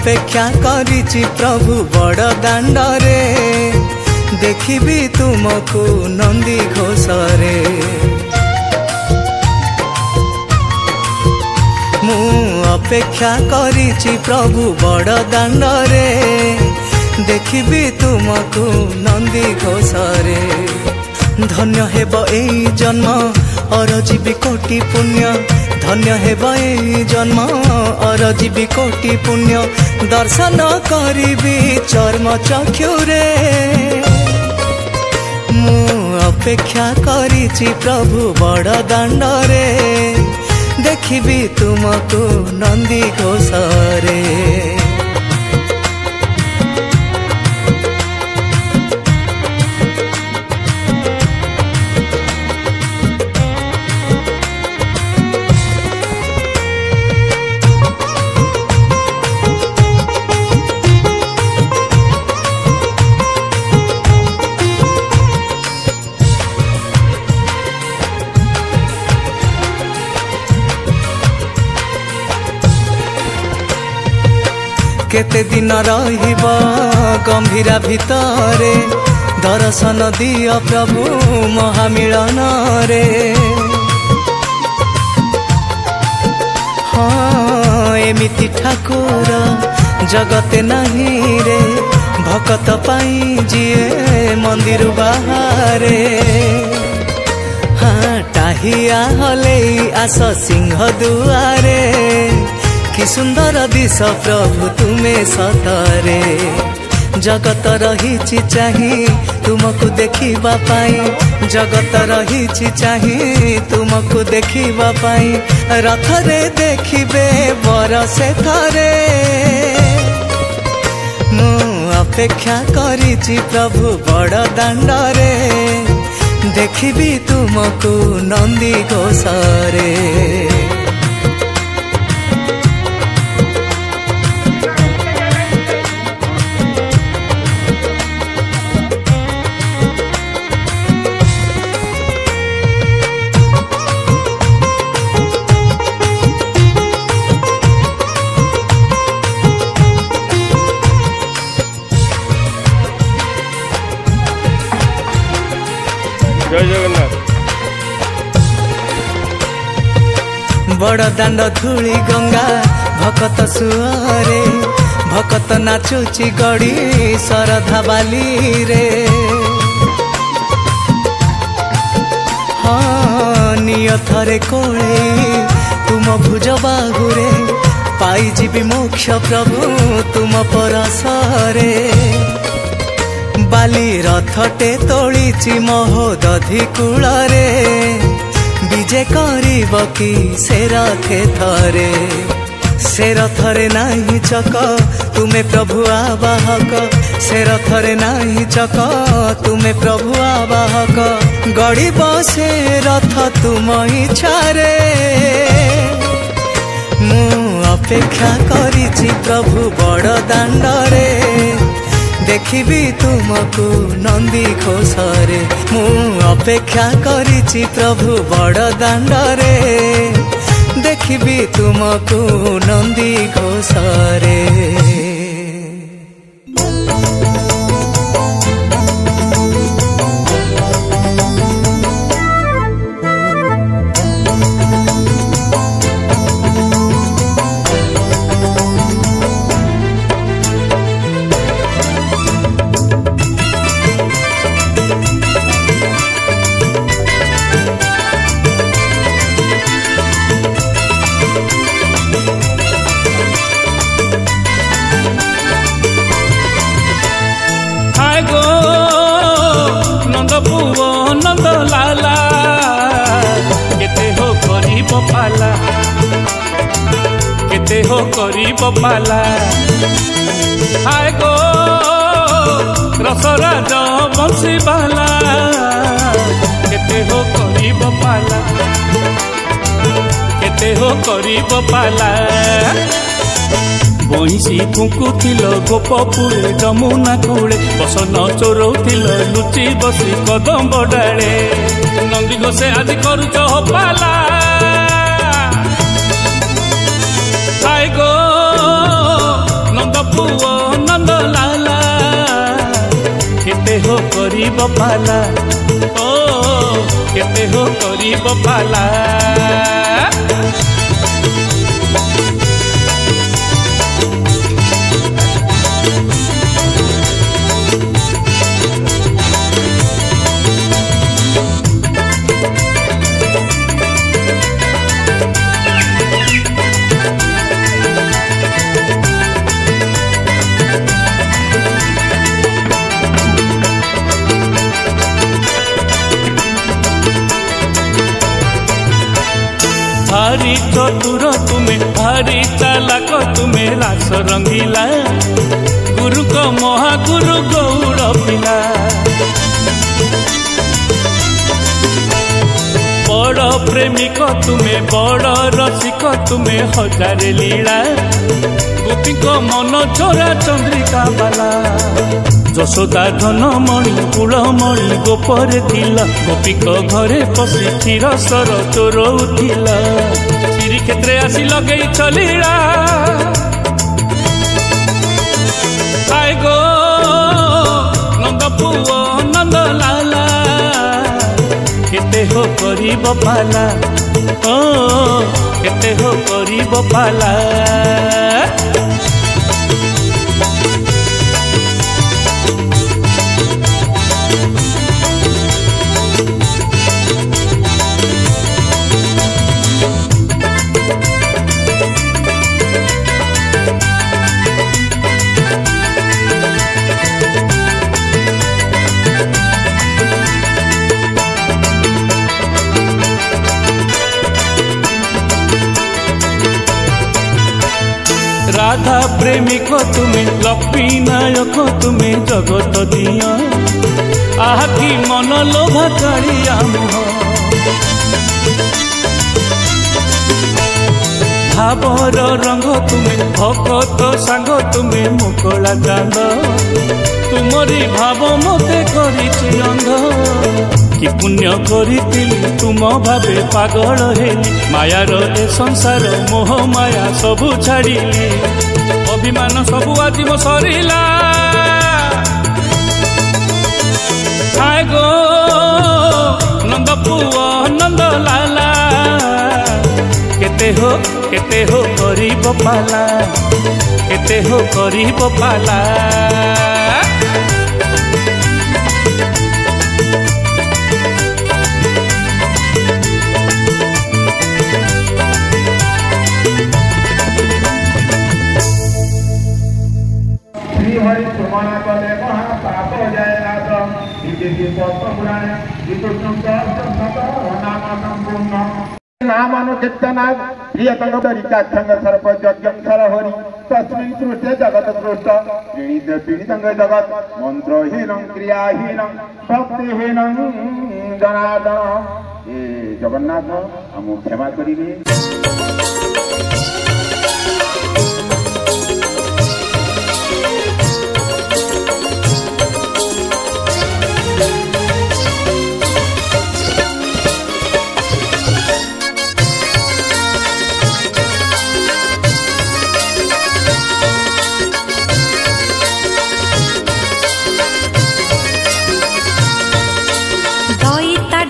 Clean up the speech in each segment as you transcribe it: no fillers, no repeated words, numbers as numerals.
अपेक्षा करिछि प्रभु बड़ दांडरे देखिबी तुमको नंदी घोषरे मु अपेक्षा करिछि प्रभु बड़ दांडरे देखिबी तुमको नंदी घोषरे धन्य हेब एई जन्म अरजीवी कोटि पुण्य धन्य हेब एई जन्म अरजीवी कोटि पुण्य दर्शन करिबी चर्म चक्षुरे मु अपेक्षा करिछि प्रभु बड़ दांडरे देखिबी तुमको नंदी घोषरे केते दिन रहिब गंभीरा भितरे दर्शन दिय प्रभु महामिलन रे हाँ एमिति ठाकुर जगते नहीं रे भकत पाई जिए मंदिर बाहरे हाँ टाहिया हले आस सिंह दुआरे कि सुंदर दिश प्रभु तुम्हें सतरे जगत रही चाही तुमको देखिबा पाई जगत रही चाही तुमको देखिबा पाई रथरे देखिबे बरसे थरे मु अपेक्षा करिछि प्रभु बड़ दांडरे देखिबी तुमको नंदी घोषरे जय जगन्नाथ बड़ दांड धूली गंगा भकत सुअरे भकत नाचुची गड़ी शरधा बाली रे हाँ नियथरे कोले तुम भुज बाहुरे पाई जीवी मोक्ष प्रभु तुम परसरे बाली रथटे तोळीची महोदधि कूଳରେ विजे करिब कि से रथे थरे से रथरे नाही चक तुमे प्रभु आवाहक से रथरे नाही चक तुमे प्रभु आवाहक गड़िब से रथ तुम इच्छारे मु अपेक्षा करिछि प्रभु बड़ दांडरे देखिबी तुमको नंदी घोषरे मु अपेक्षा करिछि प्रभु बड़ दांडरे देखिबी तुमको नंदी घोषरे केते हो करीब पाला हाय गो रसराज बंशी बाला केते हो करीब पाला केते हो करीब पाला बंशी फुंकुथिल गोपपुरे जमुना कूले बसन चोरौथिल लुचि बसी कदम डाले नंदी घोषे आज करुच पाला हाय गो नंद पुओ नंद लाला केते हो करिब पाला ओ केते हो करिब पाला भारी चतुर तुम्हें भारी चालाक तुम्हें रास रंगीला गुरु को महागुरु गौड़ पिला बड़ प्रेमिक तुम्हें बड़ रसिक तुम्हें हजार लीला गोपी को मन चोरा चंद्रिका बाला যশোদা ধনমণি কুলমণি গোপরে ଥିଲା গোপীক ঘরে পশি ক্ষীর সর চোর উঠিলা শ্রীক্ষেত্রে আসি লগেই চলিলা আয় গো নন্দ পুଅ নন্দ লালা কেতে হো করিব পালা ও কেতে হো করিব পালা राधा प्रेमिक तुम्हें लक्ष्मी नायक तुम्हें जगत दिया आकी मन लोभा कालिया मुह भावर रंग तुम्हें भकत सांग तुम्हें मुकला चांद तुमरी भाव मते करिछि अंध कि पुण्य करितिली तुम भावे पागल हेली मायार ए संसार मोह माया सबु छाड़िली अभिमान सबु आज मो सरिला आय गो नंद पुओ नंद लाला केते हो करिब पाला केते हो करिब पाला नामानुकीर्तनात् प्रियतंगरिकाक्षंग सर्प यज्ञं सरहरि तस्मिन् सृष्टे जगत सृष्ट पीडितंग जगत मंत्रहीनं क्रियाहीनं भक्तिहीनं जनार्दन ए जगन्नाथ हम क्षमा करिबे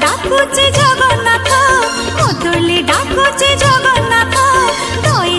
ডাকুছে জগন্নাথ মধুলি ডাকুছে জগন্নাথ দই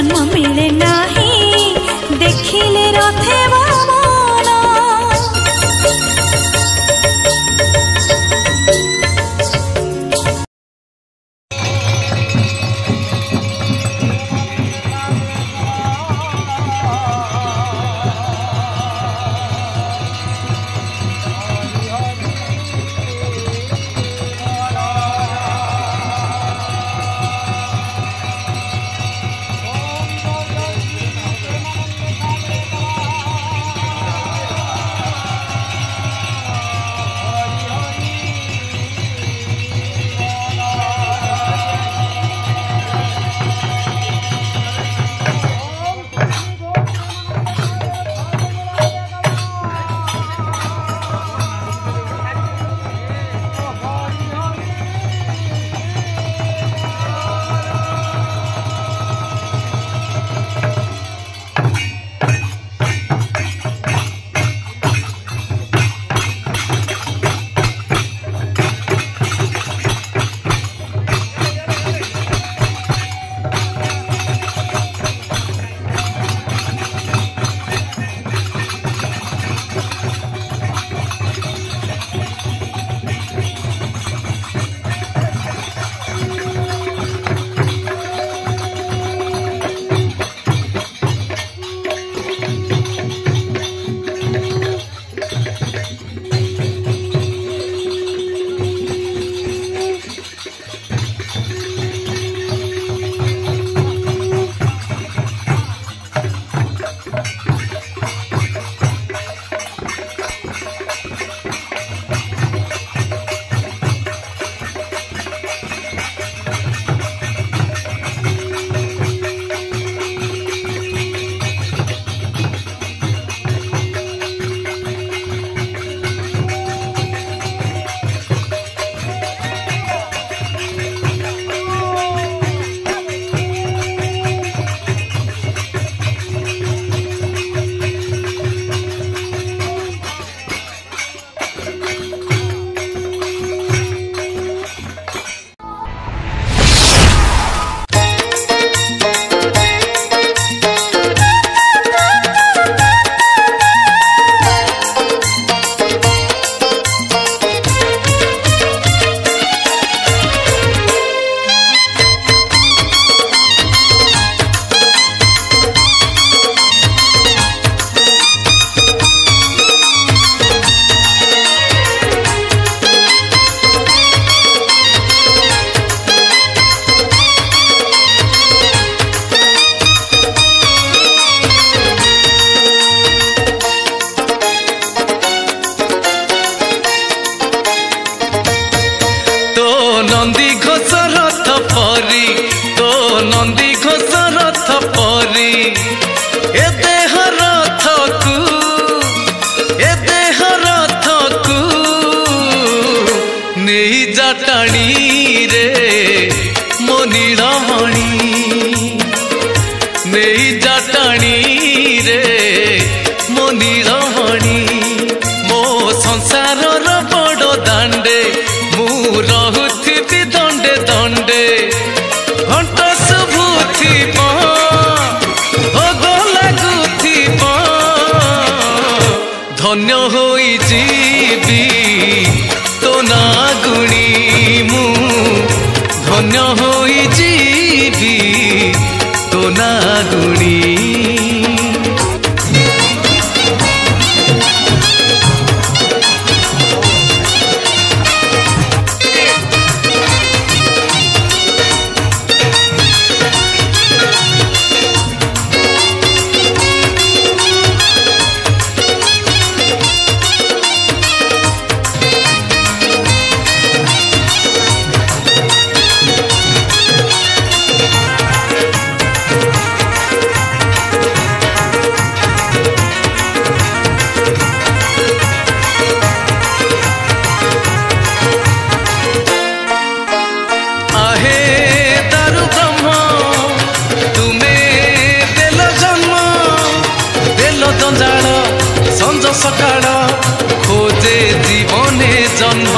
जन्म मिले नाही देखिले रथे बामन धन्य होई जीवी तो ना गुणी मु धन्य होई जीवी तो ना गुणी सकाळ खोजे जीवने जन्म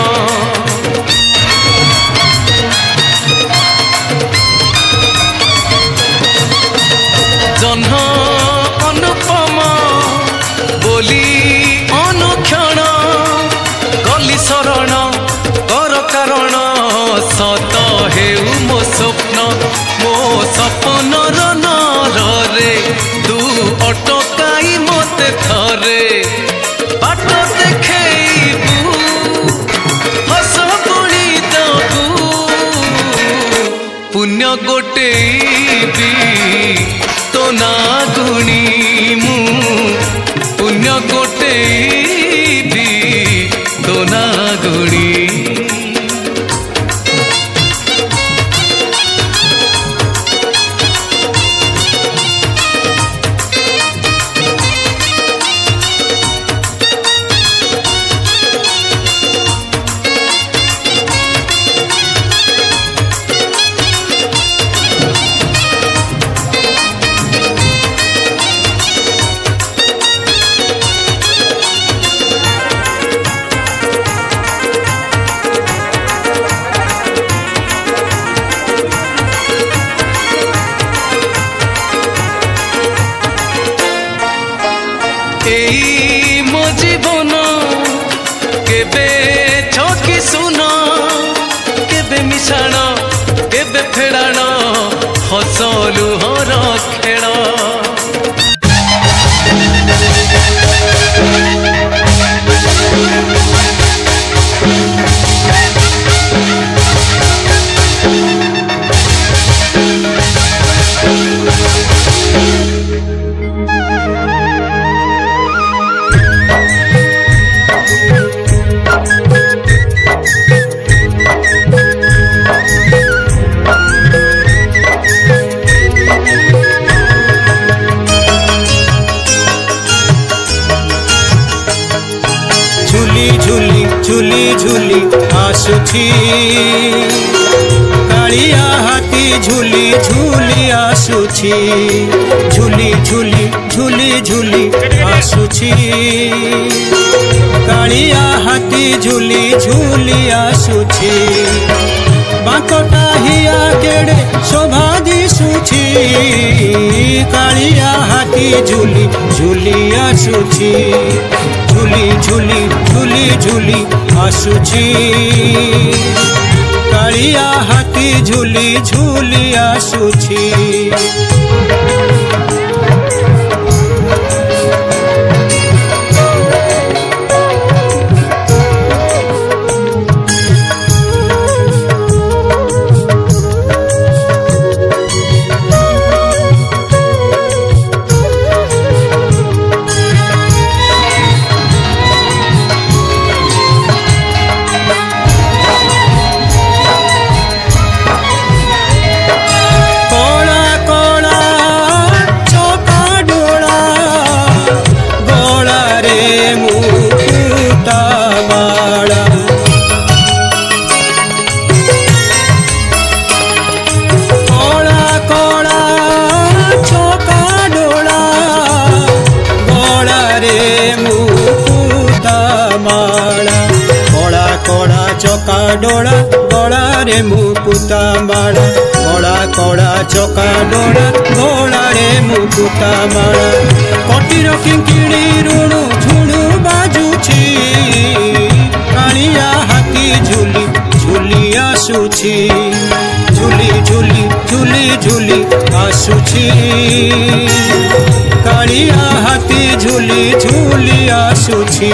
गोटे तो ना गुणी मु पुण्य गोटे तो ना गुणी मो जीवन केबे छकी सुन केबे मिशाण केबे फेड़ाण हसलु हर खेल झूली झूली आसुची कालिया हाथी झूली झूली आसुची झूली झूली झूली झूली आसुची कालिया हाथी झूली झूली आसुची बांकटा हिया केड़े शोभा दिसुची कालिया हाथी झूली झूली आसुची झूली झूली झूली झूली आसुची कालिया हाथी झूली झूली आसुची चका डोला गला रे मुकुता माला कड़ा कड़ा चका डोला गला रे मुकुता माला कटीर किंकिणी ऋणु झुणु बाजुची कालिया हाथी झूली झूली आसुची झूली झूली झूली झूली आसुची कालिया हाथी झूली झूली आसुची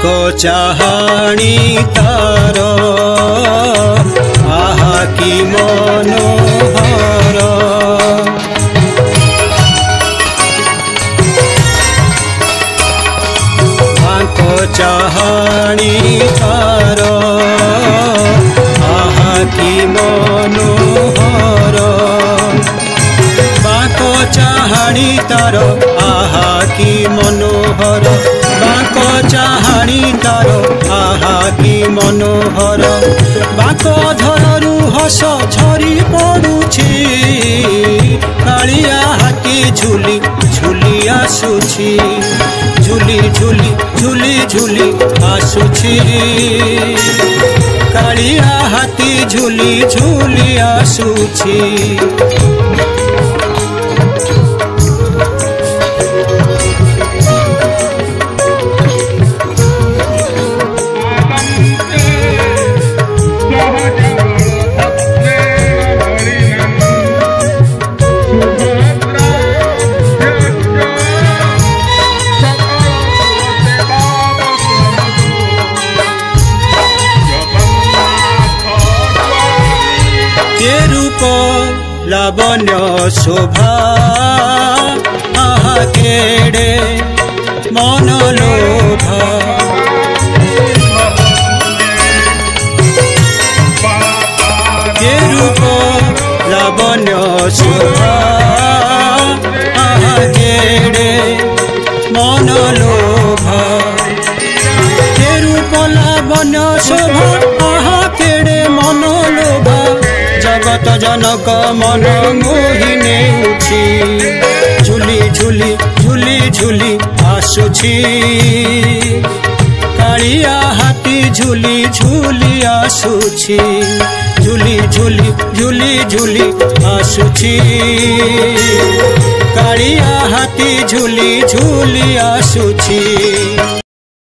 को चाहाणी तार आहा की मनोहर को चाहाणी तार आहा की मनोहर को चाहाणी तार आहा की मनोहर बाको चाहाणी तारो आहा की मनोहर बाको धररू हस झरी पड़ुछि कालिया हाथी झूली झूली आसुछि झूली झूली झूली झूली आसुछि कालिया हाथी झूली झूली आसुछि लावण्य शोभा आहा केड़े मनलोभा के रूप लावण्य शोभा आहा केड़े मनलोभा के रूप लावण्य शोभा आहा केड़े मनलोभा जगत जनक मन मोहि नेउछि झुली झुली झुली झुली आसुछि कालिया हाथी झुली झुली आसुछि झुली झुली झुली झुली आसुछि कालिया हाथी झुली झुली आसुछि।